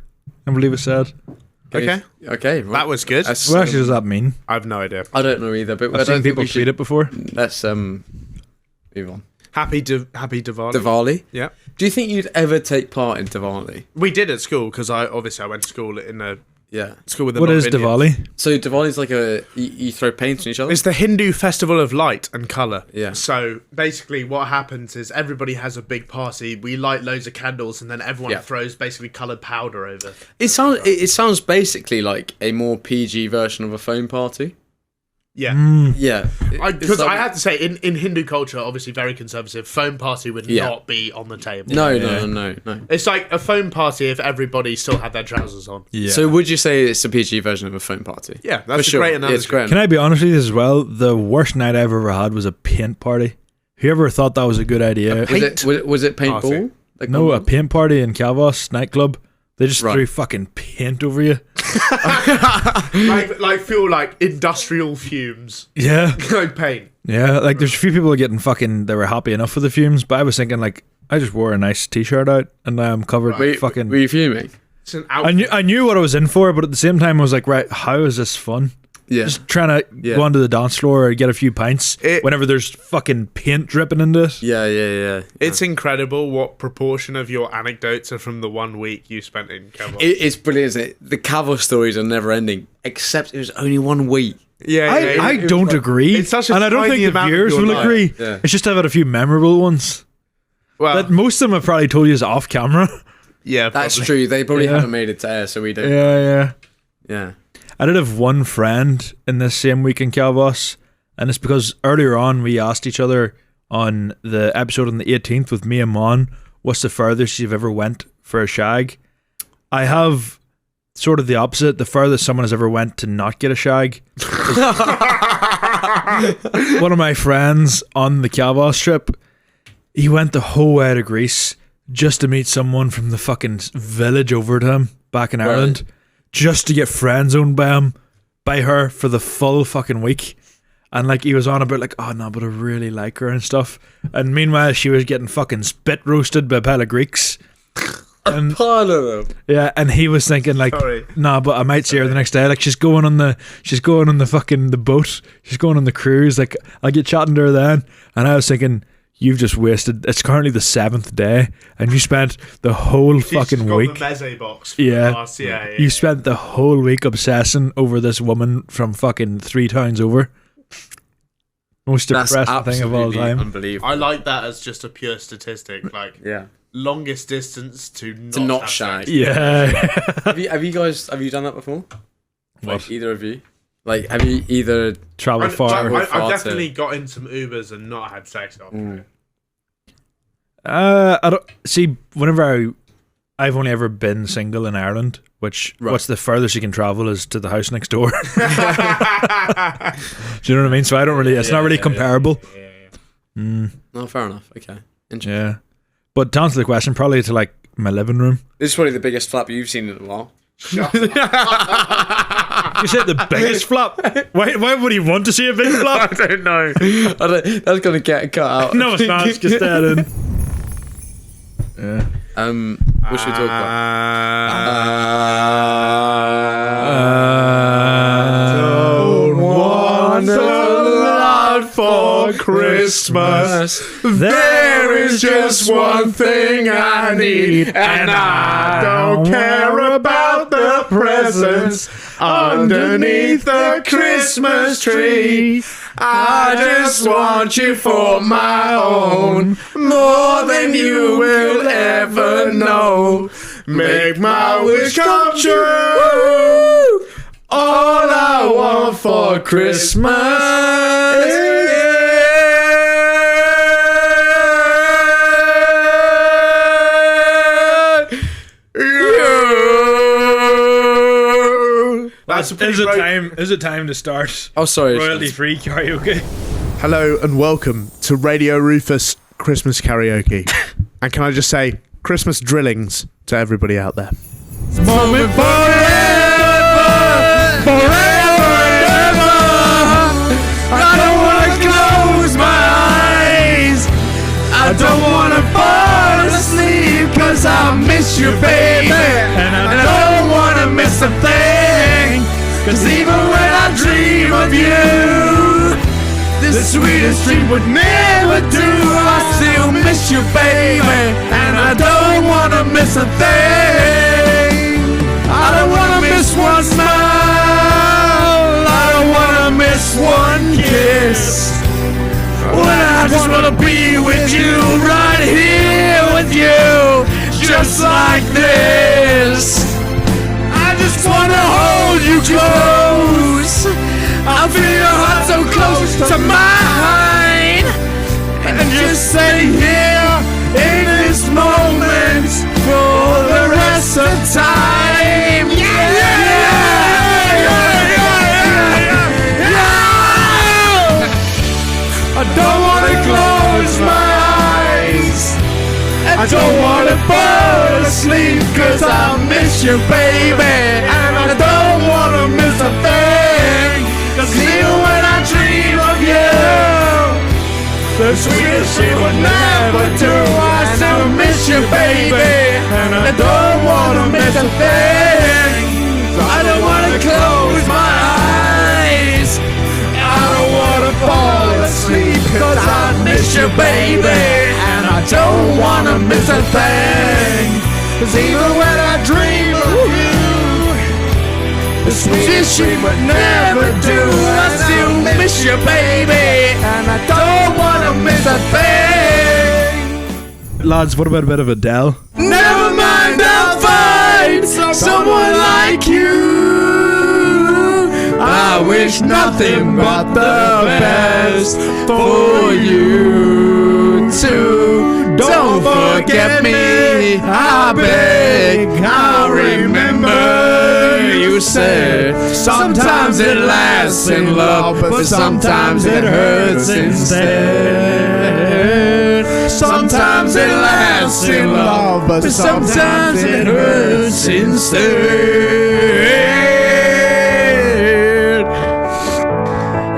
I believe it said. okay, Okay. Right. that was good. That's, What actually does that mean? I have no idea. I don't know either, but I I've don't seen think people we tweet should. it before. Let's move on. Happy Diwali. Diwali. Yeah, Do you think you'd ever take part in Diwali? we did at school because I went to school in a Yeah. school with a What lot is of Indians. Diwali? So Diwali's like you throw paint on each other. It's the Hindu festival of light and colour. Yeah. So basically what happens is everybody has a big party, we light loads of candles, and then everyone Yeah. throws basically coloured powder over. It sounds basically like a more PG version of a phone party. Yeah. Yeah. Because I had to say, in Hindu culture, obviously very conservative, foam party would Yeah. not be on the table. No. It's like a foam party if everybody still had their trousers on. Yeah. So would you say it's a PG version of a phone party? Yeah, that's For a sure. great Yeah, analogy. it's great. Can I be honest with you as well? The worst night I ever had was a paint party. Whoever thought that was a good idea? Was it paintball? Like No, a paint party in Calvas nightclub. They just Right. threw fucking paint over you. like feel like industrial fumes. Yeah. Like paint. Yeah, like there's a few people getting fucking, they were happy enough with the fumes, but I was thinking like, I just wore a nice t-shirt out and now I'm covered with fucking... Were you fuming? It's an I knew what I was in for, but at the same time I was like, right, how is this fun? Yeah. Just trying to go onto the dance floor or get a few pints whenever there's fucking paint dripping into it. Yeah. It's incredible what proportion of your anecdotes are from the 1 week you spent in Calvas. It's brilliant, isn't it? The Cavill stories are never ending, except it was only 1 week. I don't agree. It's such a and I don't tiny think the amount of viewers your will life. agree. Yeah. It's just I've had a few memorable ones. Well, That most of them I've probably told you is off camera. yeah, That's probably. true. They probably Yeah. haven't made it to air, so we don't. Yeah. Yeah. I did have one friend in this same week in Calvas, and it's because earlier on we asked each other on the episode on the 18th with me and Mon, what's the furthest you've ever went for a shag? I have sort of the opposite. The furthest someone has ever went to not get a shag. One of my friends on the Calvas trip, he went the whole way to Greece just to meet someone from the fucking village over to him back in Ireland. Just to get friend zoned by her for the full fucking week. And like he was on about like, oh no, but I really like her and stuff. And meanwhile she was getting fucking spit roasted by a pile of Greeks. And yeah, and he was thinking like, nah, but I might see her the next day. Like she's going on the fucking the boat. She's going on the cruise. Like I'll get chatting to her then. And I was thinking, you've just wasted. It's currently the 7th day, and you spent the whole fucking week. The meze box. Yeah. You spent the whole week obsessing over this woman from fucking 3 towns over. Most That's depressing thing of all absolutely time. unbelievable. I like that as just a pure statistic. Like longest distance to not have shag. sex. Yeah. have you done that before? What? Like, either of you? Like, have you either Travel far. I've definitely got in some Ubers and not had sex after it. I don't see. Whenever I've only ever been single in Ireland, which what's the furthest you can travel is to the house next door. Do you know what I mean? So I don't really. It's not really comparable. No, fair enough. Okay, interesting. Yeah, but to answer the question, probably to like my living room. This is probably the biggest flap you've seen in a while. You said the biggest flap. Why would he want to see a big flap? I don't know. That's gonna get cut out. No, it's not. It's just that in. Yeah. What should we talk about? Don't want a lot for Christmas. There is just one thing I need, and I don't care about the presents underneath the Christmas tree. I just want you for my own, more than you will ever know. Make my wish come true. All I want for Christmas is you. That's a pretty Is it time to start? Oh, sorry. Royalty-free karaoke. Hello and welcome to Radio Rufus Christmas Karaoke. And can I just say, Christmas drillings to everybody out there. Moment forever, forever and ever. I don't want to close my eyes. I don't want to fall asleep, cause I miss you, baby. And I don't want to miss a thing, cause even when I dream of you, the sweetest dream would never do. I still miss you, baby, and I don't want to miss a thing. I don't want to miss one smile, I don't want to miss one kiss. Well, I just want to be with you, right here with you, just like this. I just want to hold you close. I feel your heart so close to mine, and just stay here in this moment for the rest of time. I don't want to close my eyes. I don't wanna fall asleep 'cause I miss you, baby. And I don't wanna miss a thing, 'cause even when I dream of you, the sweetest shit would never do. I still miss you, baby. And I don't wanna miss a thing. I don't wanna close my eyes. I don't wanna fall asleep 'cause I miss you, baby. And I don't wanna miss a thing. 'Cause even when I dream of you, the sweetest shit would never do. I still miss you, baby. And I don't wanna miss a thing. Lads, what about a bit of Adele? Never mind, I'll find someone like you. I wish nothing but the best for you too. Don't forget me, I beg. I remember you said sometimes it lasts in love, but sometimes it hurts instead. Sometimes it lasts in love, but sometimes it hurts instead.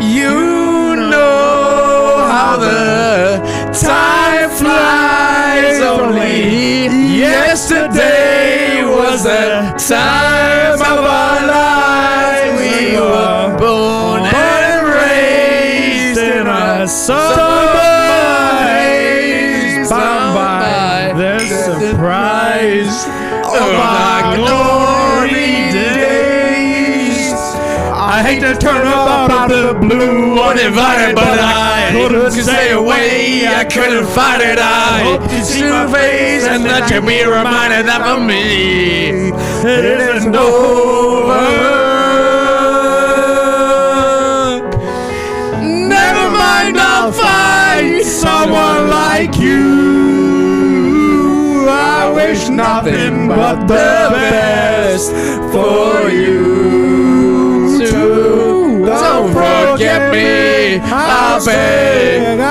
You know how the time flies. Only yesterday was the time of our lives. We were born and raised in a summer by the surprise of our glory days. I hate to turn up out of the blue uninvited, but I couldn't stay away. I couldn't fight it. I hope to see your face and that you'll be reminded that for me it isn't over. Never mind, I'll find someone like you. I wish nothing but the best for you too. Don't forget me, I beg. I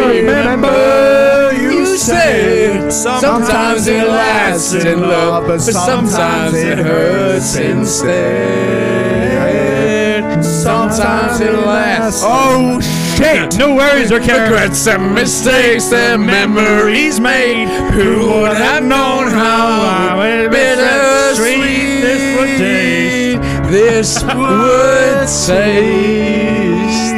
remember you said sometimes it lasts in love, but sometimes it hurts instead. Sometimes it lasts. Oh shit! No worries or regrets and mistakes and memories made. Who would have known how bittersweet this would taste? This would taste.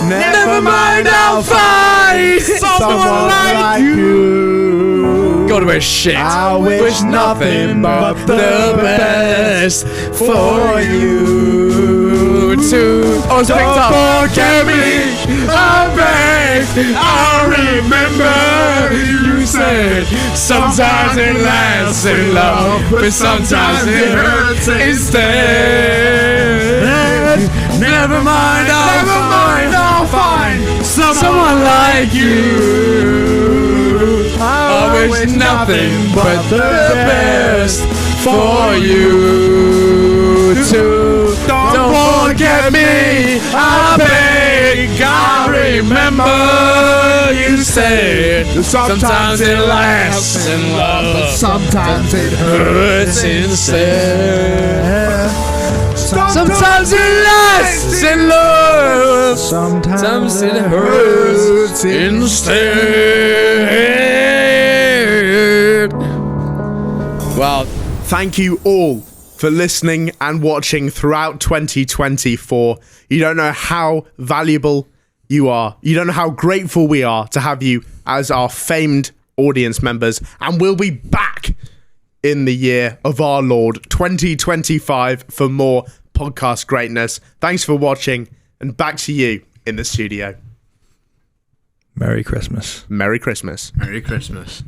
Never mind, I'll find someone like you. Go to a shit. I wish nothing but the best for you too. Oh, don't forget me, I beg. I remember you said sometimes it lasts in love, but sometimes it hurts instead. Never mind, I'll find someone like you. I wish nothing but the best for you too. Don't forget me, I beg. I remember you said sometimes it lasts in love, but sometimes it hurts instead. Sometimes it lasts in love, sometimes it hurts instead. Well, thank you all for listening and watching throughout 2024. You don't know how valuable you are. You don't know how grateful we are to have you as our famed audience members. And we'll be back in the year of our Lord 2025 for more podcast greatness. Thanks for watching, and back to you in the studio. Merry Christmas. Merry Christmas. Merry Christmas.